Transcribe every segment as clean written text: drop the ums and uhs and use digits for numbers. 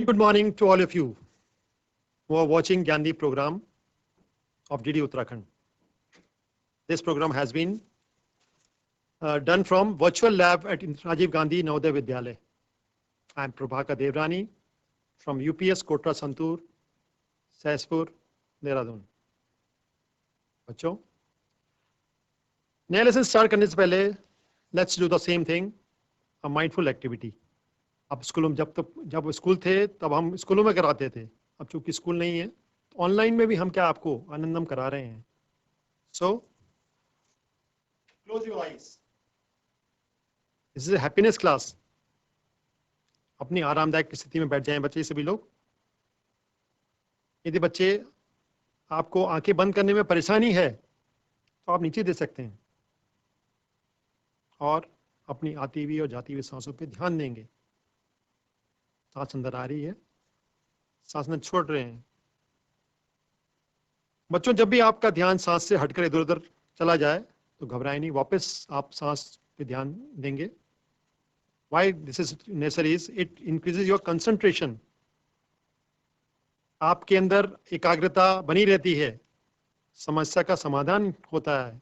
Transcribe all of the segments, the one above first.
Very good morning to all of you who are watching Gandhi program of DD Uttarakhand. This program has been done from virtual lab at Rajiv Gandhi Navodaya Vidyalaya. I am Prabhakar Devrani from UPS Kotra Santur, Saispur, Dehradun. बच्चों, नया lesson start करने से पहले let's do the same thing, a mindful activity. अब स्कूलों में जब school थे तब हम स्कूलों में कराते थे. अब चूंकि स्कूल नहीं है तो ऑनलाइन में भी हम क्या आपको आनंदम करा रहे हैं. So close your eyes. This is a happiness class. अपनी आरामदायक स्थिति में बैठ जाएं बच्चे सभी लोग. यदि बच्चे आपको आंखें बंद करने में परेशानी है तो आप नीचे दे सकते हैं और अपनी आती हुई और जाती हुई सांसों पे ध्यान देंगे. सांस अंदर आ रही है, सांस में छोड़ रहे हैं. बच्चों, जब भी आपका ध्यान सांस से हटकर इधर उधर चला जाए तो घबराएं नहीं, वापस आप सांस पे ध्यान देंगे. Why this is necessary is it increases your concentration. आपके अंदर एकाग्रता बनी रहती है, समस्या का समाधान होता है,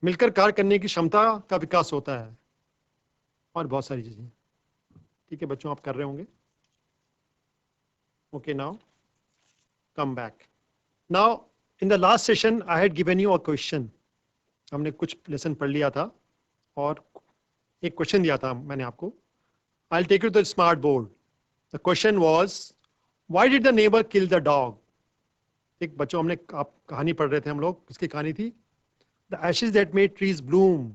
मिलकर कार्य करने की क्षमता का विकास होता है और बहुत सारी चीजें. ठीक है बच्चों, आप कर रहे होंगे. Okay, now come back. Now in the last session I had given you a question. हमने कुछ लेसन पढ़ लिया था और एक क्वेश्चन दिया था मैंने आपको. I will take you to the smart board. The question was, why did the neighbour kill the dog. एक बच्चों, हमने आप कहानी पढ़ रहे थे हम लोग. किसकी कहानी थी? The Ashes that made trees Bloom.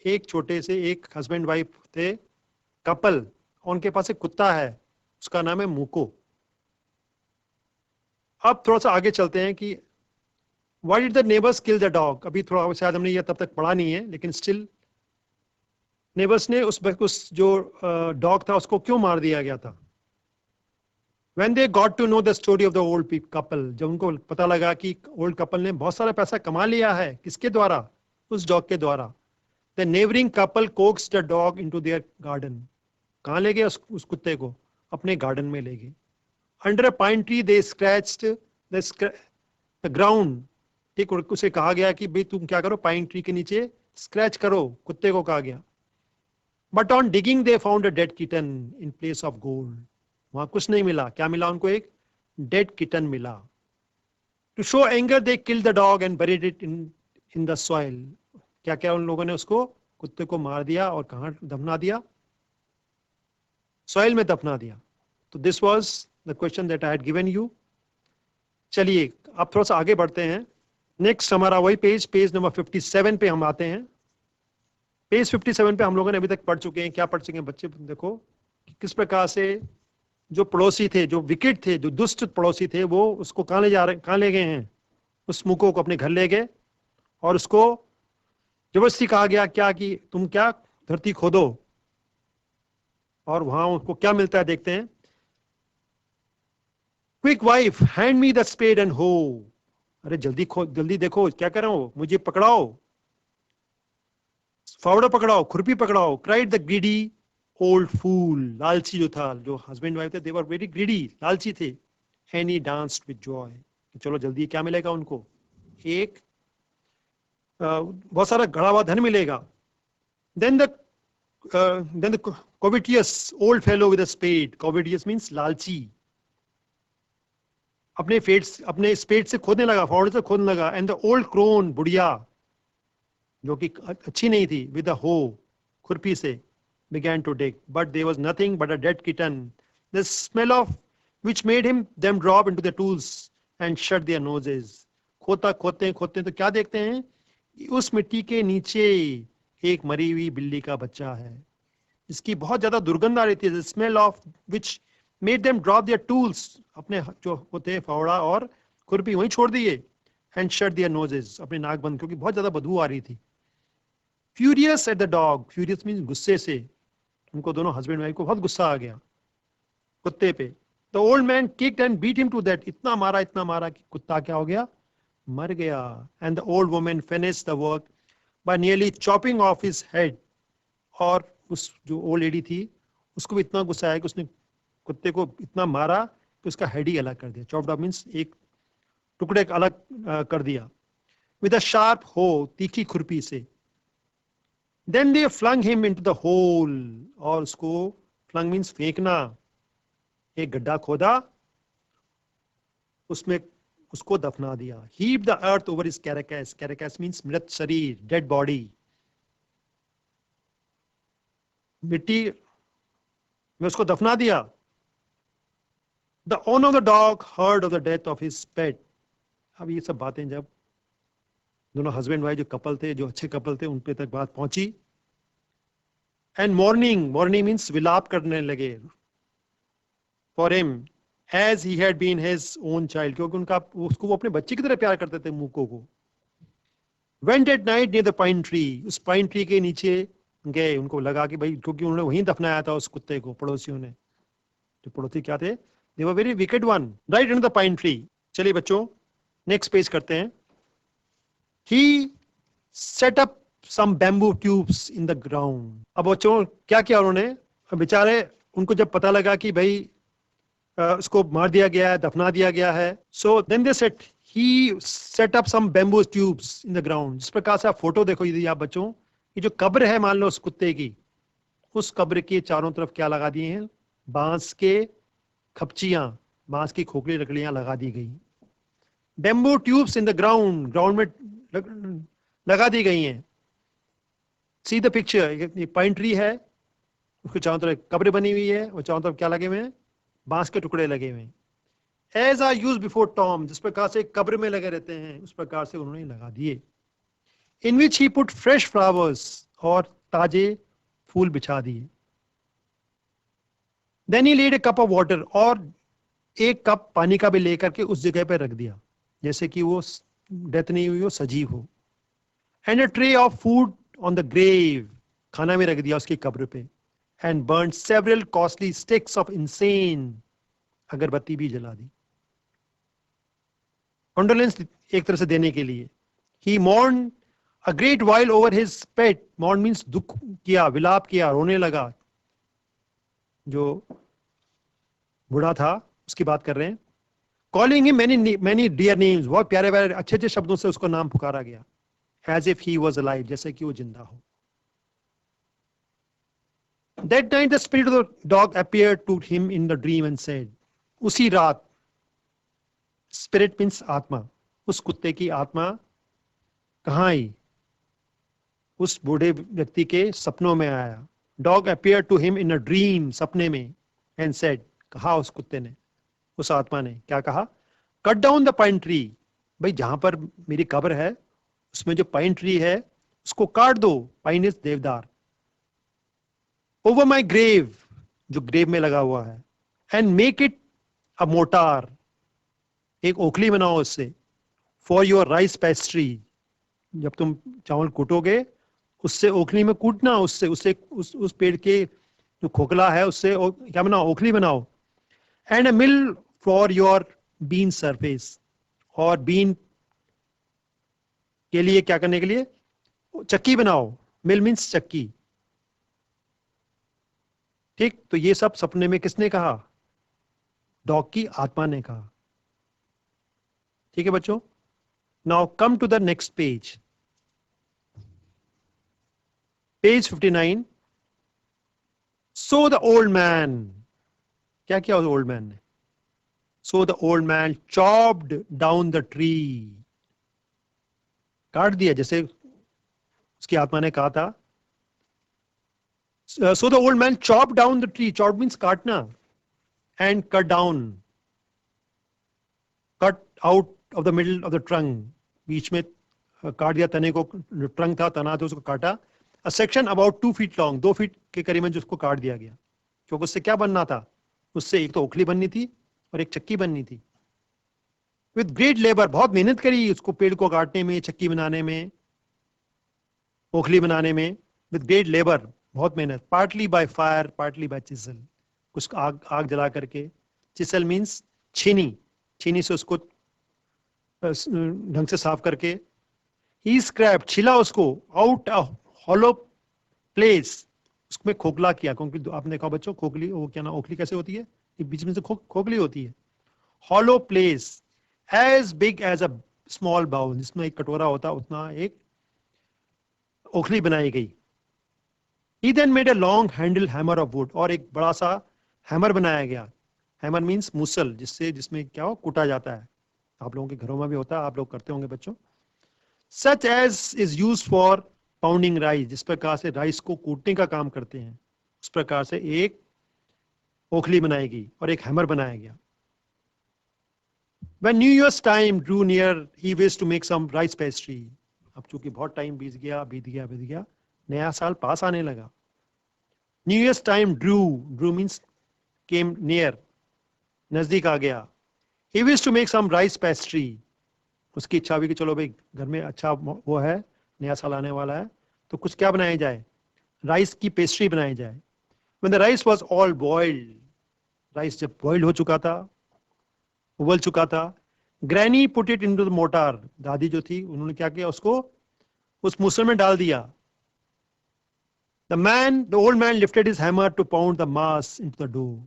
एक छोटे से एक हस्बैंड वाइफ थे, कपल. उनके पास एक कुत्ता है, उसका नाम है मुको. अब थोड़ा सा आगे चलते हैं कि why did the neighbours kill the dog. अभी थोड़ा शायद हमने ये तब तक पढ़ा नहीं है, लेकिन स्टिल नेबर्स ने उस जो डॉग था उसको क्यों मार दिया गया था. When they got to know the story of the old couple, जब उनको पता लगा कि ओल्ड कपल ने बहुत सारा पैसा कमा लिया है, किसके द्वारा? उस डॉग के द्वारा. The neighboring couple coaxed the dog into their garden. कहाँ ले गए उस कुत्ते को? अपने गार्डन में ले गए. Under a pine tree they scratched the ground. ठीक, उसे कहा गया कि भाई तुम क्या करो, पाइन ट्री के नीचे स्क्रैच करो, कुत्ते को कहा गया. But on digging they found a dead kitten in place of gold. वहां कुछ नहीं मिला. क्या मिला उनको? एक डेड किटन मिला. To show anger they kill the dog and buried it in the soil. क्या क्या उन लोगों ने उसको, कुत्ते को मार दिया और कहां दफना दिया? सॉइल में दफना दिया. तो this was the question that I had given you. चलिए अब थोड़ा सा आगे बढ़ते हैं. नेक्स्ट हमारा वही पेज नंबर 57 पे हम आते हैं. पेज 57 पे हम लोगों ने अभी तक पढ़ चुके हैं. क्या पढ़ चुके हैं बच्चे? देखो किस प्रकार से जो पड़ोसी थे, जो विकेट थे, जो दुष्ट पड़ोसी थे, वो उसको कहाँ ले गए हैं? उस मुको को अपने घर ले गए और उसको जबरदस्ती कहा गया क्या कि तुम क्या धरती खोदो. और वहां उसको क्या मिलता है देखते हैं. Quick wife hand me the spade and hoe. अरे जल्दी देखो क्या कर रहा हूं, मुझे पकड़ाओ, फावड़ा पकड़ाओ, खुरपी पकड़ाओ. Cried the greedy old fool. लालची जो था, जो हस्बैंड वाइफ थे, दे वर वेरी ग्रीडी, लालची थे. And he danced with Joy. चलो जल्दी क्या मिलेगा उनको? एक बहुत सारा गड़ा हुआ धन मिलेगा. Then the covetous old fellow with a spade. Covetous means लालची. अपने स्पेड से खोदने लगा, फावड़े से खोदने लगा. एंड द ओल्ड क्रोन, बुढ़िया जो कि अच्छी नहीं थी, विद अ हो, खुरपी से began to dig, but there was nothing but a dead kitten, the smell of which made them drop into the tools and shut their noses. खोदते तो क्या देखते हैं? उस मिट्टी के नीचे एक मरी हुई बिल्ली का बच्चा है, इसकी बहुत ज्यादा दुर्गंध आ रही थी. The smell of which made them drop their tools, अपने जो होते हैं फावड़ा और खुरपी वहीं छोड़ दिए. And shut their noses, अपने नाक बंद, क्योंकि बहुत ज्यादा बदबू आ रही थी. Furious at the dog, furious means गुस्से से. उनको दोनों हस्बैंड वाइफ को बहुत गुस्सा आ गया कुत्ते पे. The old man kicked and beat him to that. इतना मारा कि कुत्ता क्या हो गया? मर गया. And the old woman finished the work by nearly chopping off his head. और उस जो ओल्ड लेडी थी उसको भी इतना गुस्सा आया कि उसने कुत्ते को इतना मारा कि उसका हेड ही अलग कर दिया। चॉप्ड ऑफ मीन्स एक टुकड़े अलग कर दिया। विद अ शार्प हो, तीखी खुरपी से। Then they flung him into the hole, और उसको फ्लंग मीन्स फेंकना, एक गड्ढा खोदा, उसमें उसको दफना दिया। Heap the earth over his carcass, carcass means मृत शरीर, डेड बॉडी, मिट्टी में उसको दफना दिया। The owner of the dog heard of the death of his pet. अब ये सब बातें जब दोनों हस्बैंड वाइफ जो कपल थे, जो अच्छे कपल थे, उन पे तक बात पहुंची। एंड मॉर्निंग, मॉर्निंग मीन्स विलाप करने लगे for him as he had been his own child, क्योंकि उनका उसको वो अपने बच्चे की तरह प्यार करते थे, मूको को। Went at night near the pine tree, उस पाइन ट्री के नीचे गए, उनको लगा कि भाई, क्योंकि उन्होंने वहीं दफनाया था उस कुत्ते को, पड़ोसियों ने। जो पड़ोसी क्या थे, they were very wicked one, right under the pine tree. चलिए बच्चों, नेक्स्ट पेज करते हैं। He set up some bamboo tubes in the ground. अब बच्चों क्या किया उन्होंने, बेचारे उनको जब पता लगा कि भाई उसको मार दिया गया है, दफना दिया गया है, so then they said he set up some bamboo tubes in the ground. जिस प्रकार से आप फोटो देखो यदि आप बच्चों, ये जो कब्र है मान लो उस कुत्ते की, उस कब्र के चारों तरफ क्या लगा दिए हैं, बांस के खपचियां, बांस की खोखली लकड़ियां लगा दी गई। Bamboo tubes in the ground, ground में लगा दी गई हैं। See the picture, pine tree है, उसके चारों तरफ कब्र बनी हुई है, और चारों तरफ क्या लगे हुए हैं, बांस के टुकड़े लगे हुए हैं। As are use before tomb, जिस प्रकार से कब्र में लगे रहते हैं, उस प्रकार से उन्होंने लगा दिए। In which he put fresh flowers, और ताजे फूल बिछा दिए। Then he laid a cup of water, और एक कप पानी का भी लेकर के उस जगह पे रख दिया, जैसे कि वो डेथ नहीं हुई हो, सजीव हो। And a tray of food on the grave, खाना में रख दिया उसकी कब्र पे। And burn several costly sticks of incense, अगरबत्ती भी जला दी, कंडोलेंस एक तरह से देने के लिए। He mourn a great while over his pet, mourn means दुख किया, विलाप किया, रोने लगा। जो बूढ़ा था उसकी बात कर रहे हैं। Calling him many many dear names, बहुत प्यारे प्यारे अच्छे अच्छे शब्दों से उसको नाम पुकारा गया। As if he was alive, जैसे कि वो जिंदा हो। That night the spirit of the dog appeared to him in the dream and said, उसी रात, spirit means आत्मा, उस कुत्ते की आत्मा कहाँ आई, उस बूढ़े व्यक्ति के सपनों में आया। Dog appeared to him in a dream, सपने में, and said, कहा उस कुत्ते ने, उस आत्मा ने क्या कहा, cut down the pine tree, भाई जहां पर मेरी कब्र है उसमें जो पाइन ट्री है उसको काट दो, पाइन इज देवदार। ओवर माई ग्रेव, जो ग्रेव में लगा हुआ है। And make it a motor, एक ओखली बनाओ उससे। फॉर योर राइस पेस्ट्री, जब तुम चावल कूटोगे उससे ओखली में कूटना, उससे उससे उस पेड़ के जो खोखला है उससे क्या बनाओ, ओखली बनाओ। And a mill for your bean surface, और बीन के लिए क्या करने के लिए, चक्की बनाओ। मिल मीन्स चक्की। ठीक, तो ये सब सपने में किसने कहा, डॉग की आत्मा ने कहा। ठीक है बच्चों, now come to the next page, page 59। So the old man, क्या किया उस ओल्ड मैन ने, so the old man chopped down the tree, काट दिया जैसे उसकी आत्मा ने कहा था। So the old man chopped down the tree, chopped means काटना, and cut down, cut out of the middle of the trunk, बीच में काट दिया तने को, जो ट्रंक था, तना था, उसको काटा। A section about 2 feet long, 2 feet के करीबन जिसको काट दिया गया, क्योंकि उससे क्या बनना था, उससे एक तो ओखली बननी थी और एक चक्की बननी थी। With great labor, बहुत मेहनत करी उसको पेड़ को काटने में, चक्की बनाने में, ओखली बनाने में। With great labor, बहुत मेहनत। Partly by fire, partly bye चिसल, कुछ आग जला करके। चिसल मीन्स छीनी, छीनी से उसको ढंग से साफ करके। ही स्क्रैप, छिला उसको, आउट अ हॉलो प्लेस, उसमें खोखला किया, क्योंकि आपने देखा बच्चों खोखली, वो क्या ना ओखली कैसे होती है, ये बीच में से खोखली होती है। Hollow place as big as a small bowl, जिसमें एक कटोरा होता उतना एक ओखली बनाई गई। He then made a long handle hammer of wood, और एक बड़ा सा हैमर बनाया गया। हैमर मीन्स मूसल, जिसमें क्या हो कूटा जाता है। आप लोगों के घरों में भी होता है, आप लोग करते होंगे बच्चों। Such as is used for pounding rice, जिस प्रकार से राइस को कूटने का काम करते हैं, उस प्रकार से एक ओखली बनाई गई और एक हैमर बनाया गया। When New Year's time drew near, he wished to make some rice pastry. अब चूंकि बहुत टाइम बीत गया, नया साल पास आने लगा। New Year's time drew means came near, नजदीक आ गया। He wished to make some rice pastry. उसकी इच्छा हुई कि चलो भाई घर में अच्छा वो है, नया साल आने वाला है, तो कुछ क्या बनाया जाए, राइस की पेस्ट्री बनाई जाए। When the rice was all boiled, rice जब बॉइल्ड हो चुका था, उबल चुका था, granny put it into the motor, दादी जो थी उन्होंने क्या किया, उसको उस मूसल में डाल दिया। The old man lifted his hammer to pound the mass into the dough.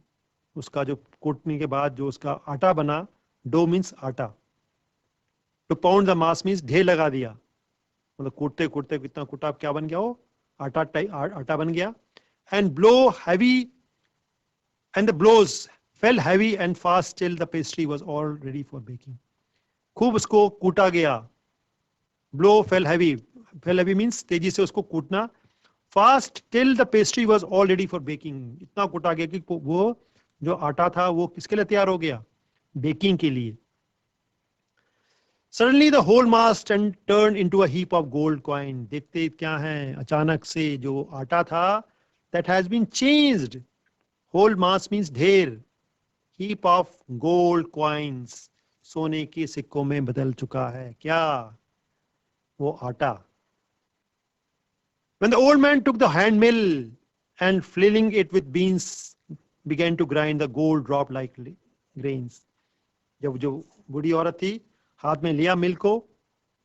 उसका जो कूटने के बाद जो उसका आटा बना, डो मीन्स आटा, to pound the mass means ढेर लगा दिया, मतलब कूटते कूटते कितना कूटा, क्या बन गया वो आटा बन गया। And blow heavy and the blows fell heavy and fast till the pastry was all ready for baking. खूब उसको कूटा गया, ब्लो फेल हैवी मीन्स तेजी से उसको कूटना, fast till the pastry was all ready for baking, इतना कूटा गया कि वो जो आटा था वो किसके लिए तैयार हो गया, बेकिंग के लिए। Suddenly the whole mass turned into a heap of gold coin. देखते क्या है, अचानक से जो आटा था, that has been changed. Whole mass means ढेर, heap of gold coins, सोने के सिक्कों में बदल चुका है। क्या? वो आटा। When the old man took the hand mill and filling it with beans began to grind, the gold dropped like grains. जब जो बूढ़ी औरत थी, हाथ में लिया मिल को,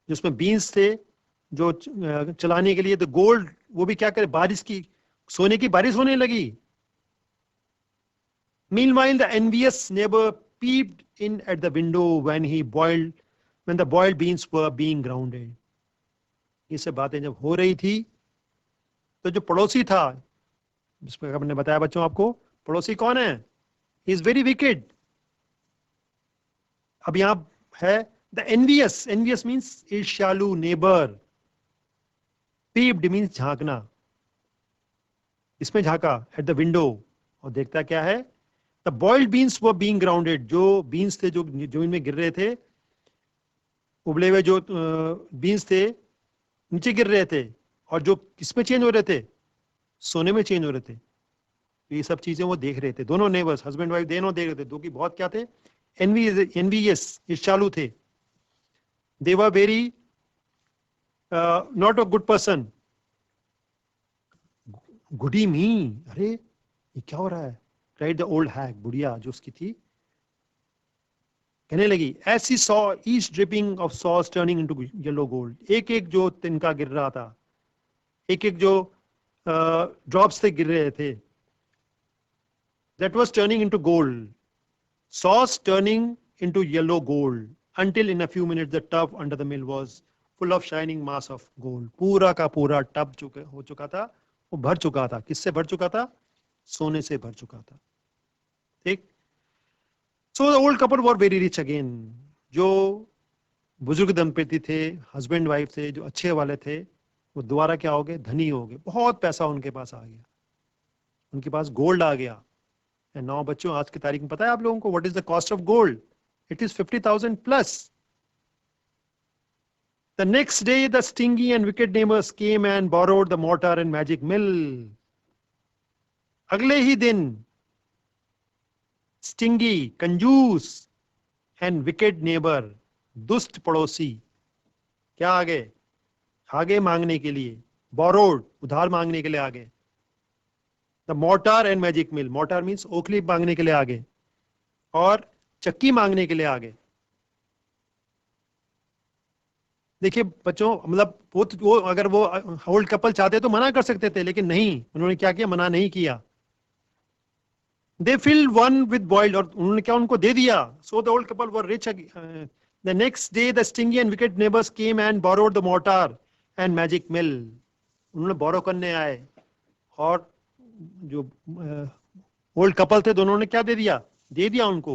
जिसमें बीन्स थे जो चलाने के लिए, तो गोल्ड वो भी क्या करे, बारिश की, सोने की बारिश होने लगी। Meanwhile the envious neighbor peeped in at the window when the boiled beans were being grounded. ये सब बातें जब हो रही थी, तो जो पड़ोसी था, जिसमें हमने बताया बच्चों आपको, पड़ोसी कौन है, he is very wicked। अब यहां है the envious means ईर्ष्यालु, neighbor, peeped means झांकना, इसमें झांका at the window, और देखता क्या है, the boiled beans were being grounded, जो बीन्स थे जो जमीन में गिर रहे थे, उबले हुए जो बीन्स थे नीचे गिर रहे थे, और जो किसमें चेंज हो रहे थे, सोने में चेंज हो रहे थे। ये सब चीजें वो देख रहे थे, दोनों नेबर्स, हस्बैंड वाइफ दोनों देख रहे थे, दो की बहुत क्या थे, एनवीएस, ईर्ष्यालु थे। They were very not a good person. Goody me, अरे ये क्या हो रहा है, cried the old hag, बुढ़िया जो उसकी थी, कहने लगी, as she saw each dripping of sauce turning into yellow gold, एक एक जो तिनका गिर रहा था, एक एक जो ड्रॉप्स थे गिर रहे थे, that was turning into gold, sauce turning into yellow gold, until in a few minutes the tub under the mill was full of shining mass of gold. पूरा का पूरा टब हो चुका था, वो भर चुका था, किससे भर चुका था, सोने से भर चुका था। ठीक। So the old couple were very rich again. जो बुजुर्ग दंपति थे, हस्बैंड वाइफ थे, जो अच्छे वाले थे, वो दोबारा क्या हो गए, धनी हो गए, बहुत पैसा उनके पास आ गया, उनके पास गोल्ड आ गया। एंड नाउ बच्चों, आज की तारीख में पता है आप लोगों को what is the cost of gold? It is 50,000 plus. The next day, the stingy and wicked neighbors came and borrowed the mortar and magic mill. अगले ही दिन stingy, कंजूस, and wicked neighbor, दुष्ट पड़ोसी, क्या आगे मांगने के लिए, borrowed, उधार मांगने के लिए आगे, the mortar and magic mill, mortar means ओखली मांगने के लिए आगे, और चक्की मांगने के लिए आगे। देखिए बच्चों, मतलब वो अगर वो ओल्ड कपल चाहते तो मना कर सकते थे, लेकिन नहीं, उन्होंने क्या किया, मना नहीं किया. They fill one with boiled, और उन्होंने क्या उनको दे दिया. So the old couple were rich. The next day the stingy and wicked neighbours came and borrowed the mortar and magic mill. उन्होंने बोरो करने आए, और जो ओल्ड कपल थे दोनों ने क्या दे दिया उनको.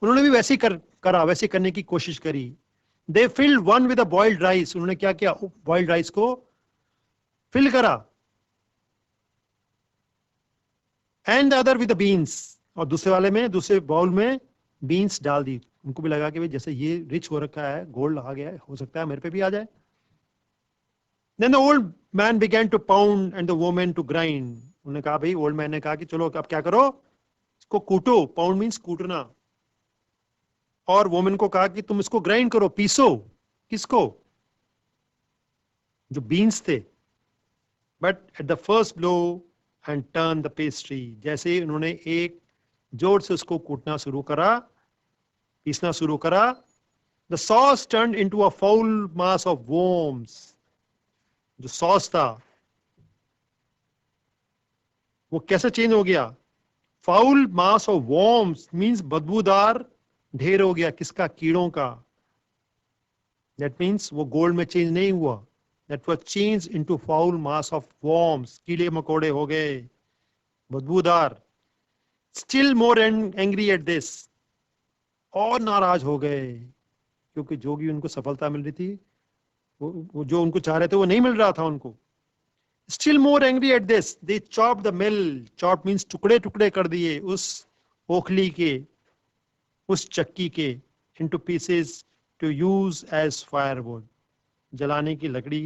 उन्होंने भी वैसे ही करा, वैसे करने की कोशिश करी. They filled one with a boiled rice. उन्होंने क्या किया, बॉइल्ड राइस को फिल करा. And the other with the beans, और दूसरे वाले में, दूसरे बाउल में बीन्स डाल दी. उनको भी लगा कि भाई जैसे ये रिच हो रखा है, गोल्ड आ गया है, हो सकता है मेरे पे भी आ जाए. Then the old man began to pound and the woman to grind. उन्होंने कहा, भाई ओल्ड मैन ने कहा कि चलो अब क्या करो, इसको कूटो. Pound means कूटना. और वोमेन को कहा कि तुम इसको ग्राइंड करो, पीसो. किसको, जो बीन्स थे. But at the first blow and turn the pastry, जैसे ही उन्होंने एक जोर से उसको कूटना शुरू करा, पीसना शुरू करा, the sauce turn into a foul mass of worms. जो सॉस था वो कैसे चेंज हो गया, foul mass of worms means बदबूदार ढेर हो गया. किसका, कीड़ों का. दैट मींस वो गोल्ड में चेंज नहीं हुआ. That was change into foul mass of worms. कीड़े मकोड़े हो गए, बदबूदार. Still more angry at this, और नाराज हो गए, क्योंकि जो भी उनको सफलता मिल रही थी, वो जो उनको चाह रहे थे वो नहीं मिल रहा था उनको. Still more angry at this, they chopped the mill. Chop means टुकड़े टुकड़े कर दिए उस ओखली के, उस चक्की के, into pieces to use as firewood. जलाने की लकड़ी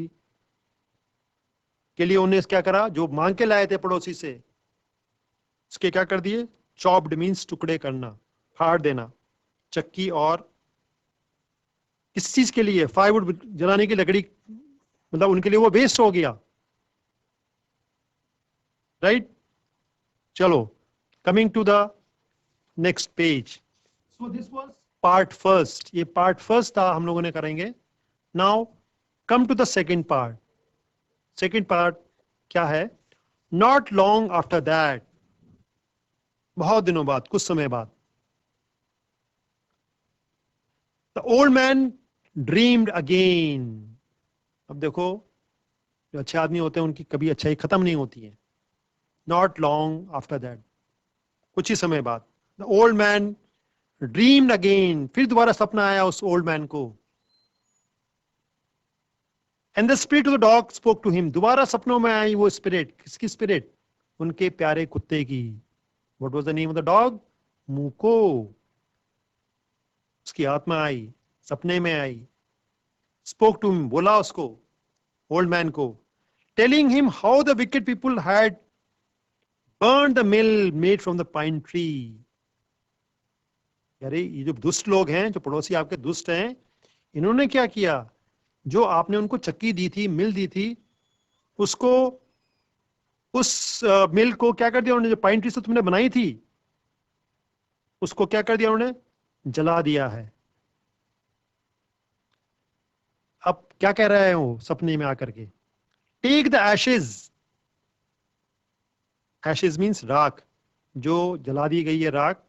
के लिए उन्हें क्या करा, जो मांग के लाए थे पड़ोसी से, उसके क्या कर दिए. Chopped means टुकड़े करना, फाड़ देना. चक्की, और किस चीज के लिए, फायरवुड, जलाने की लकड़ी, मतलब उनके लिए वो वेस्ट हो गया. राइट. चलो, coming to the next page. So this was part first. ये पार्ट फर्स्ट था, हम लोगों ने करेंगे. Now come to the second part. Second part क्या है, नॉट लॉन्ग आफ्टर दैट, बहुत दिनों बाद, कुछ समय बाद, the old man dreamed again. अब देखो, जो अच्छे आदमी होते हैं उनकी कभी अच्छाई खत्म नहीं होती है. Not long after that, कुछ ही समय बाद, the old man dreamed again. फिर दोबारा सपना आया उस old man को. And the spirit of the dog spoke to him. दोबारा सपनों में आई वो spirit. किसकी spirit? उनके प्यारे कुत्ते की. What was the name of the dog? मूको. उसकी आत्मा आई, सपने में आई. Spoke to him, बोला उसको, old man को, telling him how the wicked people had burned the mill made from the pine tree. अरे ये जो दुष्ट लोग हैं, जो पड़ोसी आपके दुष्ट हैं, इन्होंने क्या किया, जो आपने उनको चक्की दी थी, मिल दी थी, उसको, उस मिल को क्या कर दिया उन्होंने, जो पाइन ट्री से तुमने बनाई थी, उसको क्या कर दिया उन्होंने, जला दिया है. अब क्या कह रहे हैं वो सपने में आकर के, take the ashes. Ashes means राख, जो जला दी गई है राख,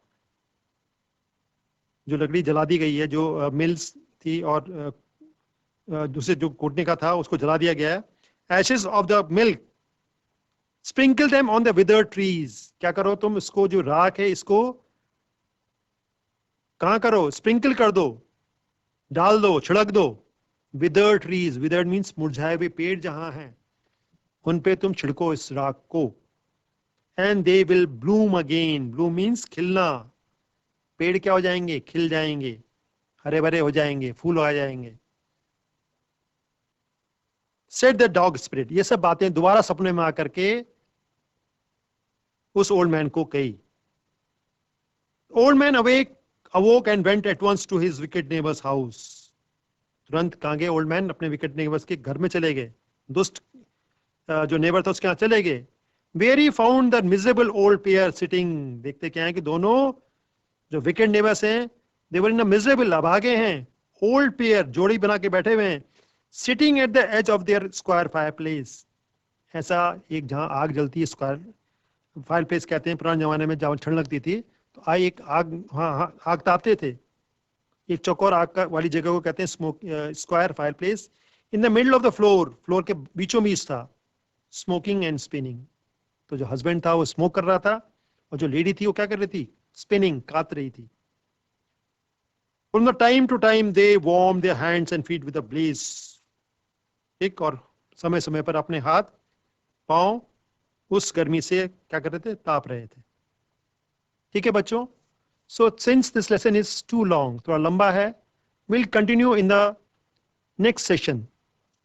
जो लकड़ी जला दी गई है, जो मिल्स थी और दूसरे जो कूटने का था उसको जला दिया गया है. Ashes of the milk, sprinkle them on the withered trees. क्या करो तुम, इसको जो राख है इसको कहां करो, स्प्रिंकल कर दो, डाल दो, छिड़क दो. विदर्ड ट्रीज, विदर्ड मीन्स मुरझाए हुए पेड़ जहां हैं, उन पे तुम छिड़को इस राख को. And they will bloom again. Bloom means खिलना. पेड़ क्या हो जाएंगे, खिल जाएंगे, हरे भरे हो जाएंगे, फूल आ जाएंगे. Said the dog spirit. ये सब बातें दोबारा सपने में आकर के उस ओल्ड मैन को कही. Old man awoke and went at once to his wicked neighbor's house. तुरंत कहाँ गए ओल्ड मैन, अपने विकेट नेबर्स के घर में चले गए. दुष्ट जो नेबर था उसके यहाँ चले गए. Where he found the miserable old pair sitting. देखते क्या है कि दोनों जो विकेट नेबर्स हैं, they were in a miserable, अभागे हैं, old pair, जोड़ी बना के बैठे हुए हैं, sitting at the edge of their square fireplace, ऐसा एक जहाँ आग जलती है, स्क्वायर फायर प्लेस कहते हैं, पुराने जमाने में जब ठंड लगती थी तो एक आग, हाँ आग तापते थे, एक चौकोर आग का वाली जगह को कहते हैं smoke square fire place. In the middle of the floor, floor के बीचों बीच था, स्मोकिंग एंड स्पिनिंग। तो जो हस्बैंड था वो स्मोक कर रहा था और जो लेडी थी वो क्या कर रही थी, स्पिनिंग, काट रही थी। From the time to time they warm their hands and feet with a blaze, ठीक, और समय समय पर अपने हाथ पांव उस गर्मी से क्या कर रहे थे, ताप रहे थे। ठीक है बच्चों, so since this lesson is too long, थोड़ा लंबा है, will continue in the next session.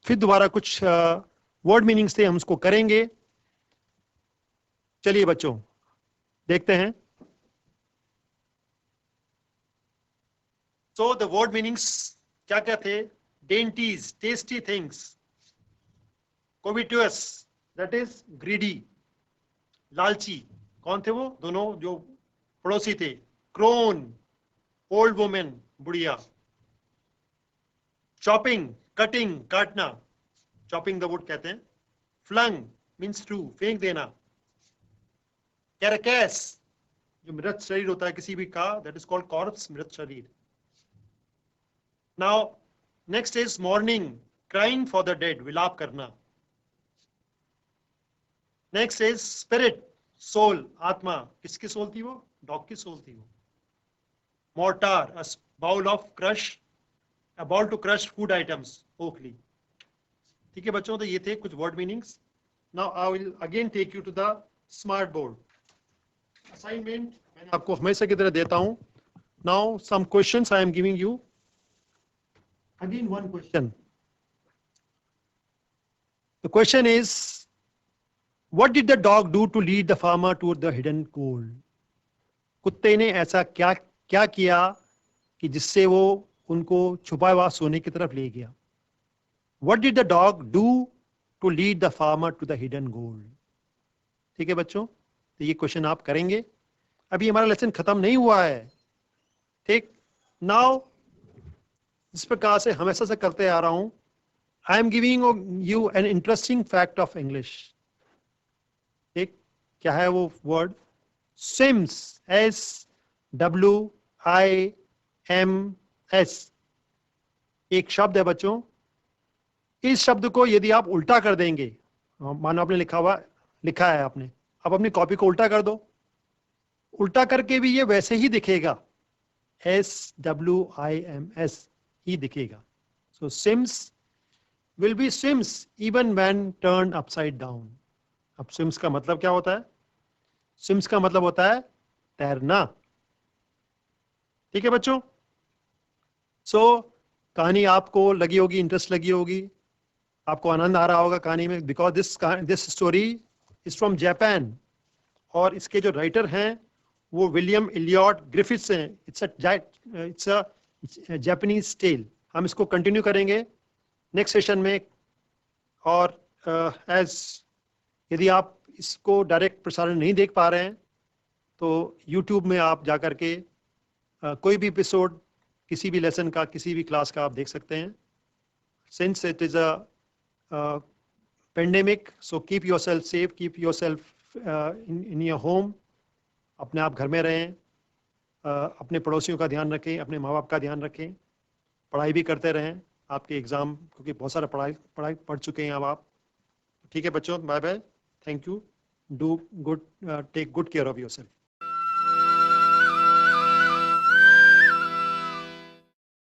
फिर दोबारा कुछ वर्ड मीनिंग्स थे, हम उसको करेंगे। चलिए बच्चों देखते हैं। So the word meanings क्या क्या थे? Dainties, tasty things. Covetous, that is greedy. लालची, कौन थे वो दोनों जो पड़ोसी थे? Crone, old woman, बुढ़िया। Chopping, cutting, काटना, chopping the wood कहते हैं। Flung means to, फेंक देना। Carcass, जो मृत शरीर होता है किसी भी का, that is called corpse, मृत शरीर। Now, next is mourning, crying for the dead, विलाप करना। Next is spirit, soul, आत्मा, किसकी सोल थी वो? डॉग की सोल थी वो। Mortar, a bowl of crush, a bowl to crush food items, ओखली। ठीक है बच्चों, तो ये थे कुछ word meanings. Now I will again take you to the smart board. Assignment मैंने आपको हमेशा की तरह देता हूँ। Now some questions I am giving you. Again, one question. The question is, what did the dog do to lead the farmer to the hidden gold? कुत्ते ने ऐसा क्या क्या किया कि जिससे वो उनको छुपा हुआ सोने की तरफ ले गया? What did the dog do to lead the farmer to the hidden gold? ठीक है बच्चों, तो ये क्वेश्चन आप करेंगे। अभी हमारा लेसन खत्म नहीं हुआ है, ठीक। नाउ इस प्रकार से हमेशा से करते आ रहा हूं। I am giving you an interesting fact of English. ठीक, क्या है वो वर्ड? सिम्स, SWIMS, एक शब्द है बच्चों। इस शब्द को यदि आप उल्टा कर देंगे, मानो आपने लिखा है आपने, आप अपनी कॉपी को उल्टा कर दो, उल्टा करके भी ये वैसे ही दिखेगा, SWIMS ही दिखेगा। So sims will be swims even when turn upside down. अब स्विम्स का मतलब क्या होता है? स्विम्स का मतलब होता है तैरना। ठीक है बच्चों, सो कहानी आपको लगी होगी, इंटरेस्ट लगी होगी, आपको आनंद आ रहा होगा कहानी में, because this story is from Japan, और इसके जो राइटर हैं वो विलियम इलियट ग्रिफिथ्स हैं। It's a Japanese tale. हम इसको कंटिन्यू करेंगे नेक्स्ट सेशन में। और यदि आप इसको डायरेक्ट प्रसारण नहीं देख पा रहे हैं तो यूट्यूब में आप जाकर के कोई भी एपिसोड किसी भी लेसन का, किसी भी क्लास का आप देख सकते हैं। Since it is a pandemic, so keep yourself safe, keep yourself in your home. अपने आप घर में रहें, अपने पड़ोसियों का ध्यान रखें, अपने माँ बाप का ध्यान रखें, पढ़ाई भी करते रहें। आपके एग्ज़ाम, क्योंकि बहुत सारा पढ़ाई पढ़ चुके हैं अब आप। ठीक है बच्चों, bye bye, thank you, do good, take good care of yourself.